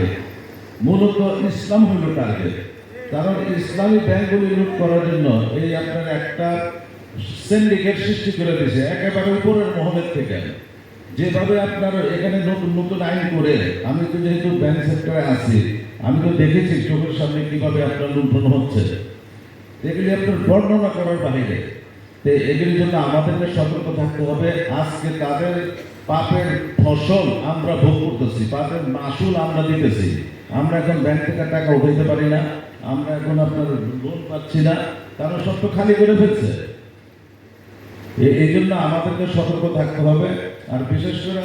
Target, মূলত ইসলাম হলো target. কারণ ইসলামী ব্যাংকগুলি লুট করার জন্য এই আপনার একটা সিন্ডিকেট সৃষ্টি করে দিয়েছে একেবারে উপরের মহলের থেকে। যেভাবে আপনার এখানে নতুন নতুন আইন করে, আমি তো যেহেতু ব্যাংক সেক্টরে আছি, আমি তো দেখেছি চোখের সামনে কিভাবে আপনার লুণ্ঠন হচ্ছে, এগুলি আপনার বর্ণনা করার বাহিরে। তো এগুলির জন্য আমাদেরকে সতর্ক থাকতে হবে। আজকে তাদের পাপের ফসল আমরা ভোগ করতেছি, পাপের মাসুল আমরা দিতেছি। আমরা এখন ব্যাংক থেকে টাকা উঠাইতে পারি না, আমরা এখন আপনার লোন পাচ্ছি না, কারণ সব তো খালি করে ফেলছে। এই জন্য আমাদেরকে সতর্ক থাকতে হবে। আর বিশেষ করে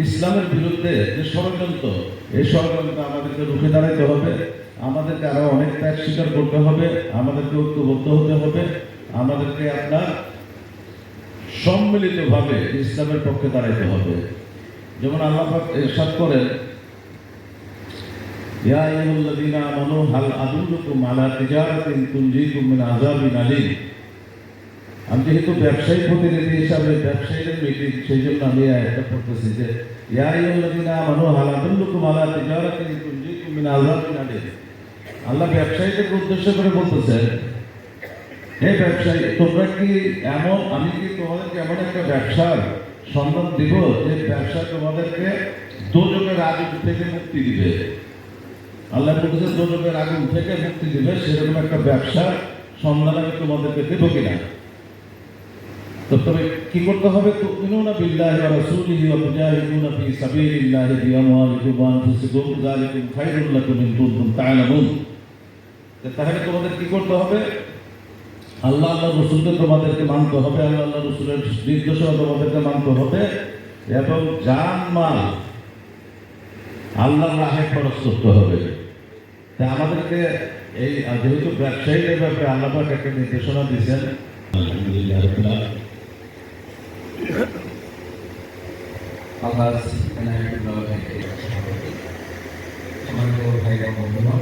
ইসলামের বিরুদ্ধে যে ষড়যন্ত্র, এই ষড়যন্ত্র আমাদেরকে রুখে দাঁড়াইতে হবে। আমাদেরকে আরো অনেক ত্যাগ স্বীকার করতে হবে, আমাদেরকে ঐক্যবদ্ধ হতে হবে, আমাদেরকে আপনার সম্মিলিতভাবে ইসলামের পক্ষে দাঁড়াইতে হবে। যেমন আল্লাহ পাক ইরশাদ করেন, ইয়া আইয়ুহাল্লাযীনা আমানু হাল আদুল্লুকুম আলা তিজারাতিন তুনজিকুম মিন আযাবিন আলীম। আমি যেহেতু ব্যবসায়ী প্রতিনিধি হিসাবে ব্যবসায়ীদের মিটিং, সেই জন্য আমি এটা পড়তেছি যে ইয়া আইয়ুহাল্লাযীনা আমানু হাল আদুল্লুকুম আলা তিজারাতিন তুনজিকুম মিন আযাবিন আলীম। আল্লাহ ব্যবসায়ীদেরকে উদ্দেশ্য করে বলতেছেন, হে ব্যবসায়ী, তোমরা কি আমি কি তোমাদেরকে এমন একটা ব্যবসার সন্ধান দিব যে ব্যবসা তোমাদেরকে দোজখের আগুন থেকে মুক্তি দিবে। আল্লাহ বলতেছে দোজখের আগুন থেকে মুক্তি দিবে, সেরকম একটা ব্যবসার সন্ধান আমি তোমাদেরকে দেবো কিনা। তো তবে কি করতে হবে? তুমিনুনা বিল্লাহি ওয়া রাসূলিহি ওয়া তুজাহিদুনা ফি সাবিলিল্লাহি বিআমওয়ালিকুম ওয়া আনফুসিকুম যালিকুম খায়রুল লাকুম ইন কুনতুম তা'লামুন। তাহলে তোমাদের কি করতে হবে? আল্লাহ রসুলকে তোমাদেরকে মানতে হবে, আল্লাহ রসুলের নির্দেশনা তোমাদেরকে মানতে হবে, এবং জানমাল আল্লাহর রাহে খরচ করতে হবে। তাই আমাদেরকে এই যেহেতু ব্যবসায়ীদের ব্যাপারে আল্লাহ পাক একটা নির্দেশনা দিয়েছেন। ভাইরা বন্ধুরা,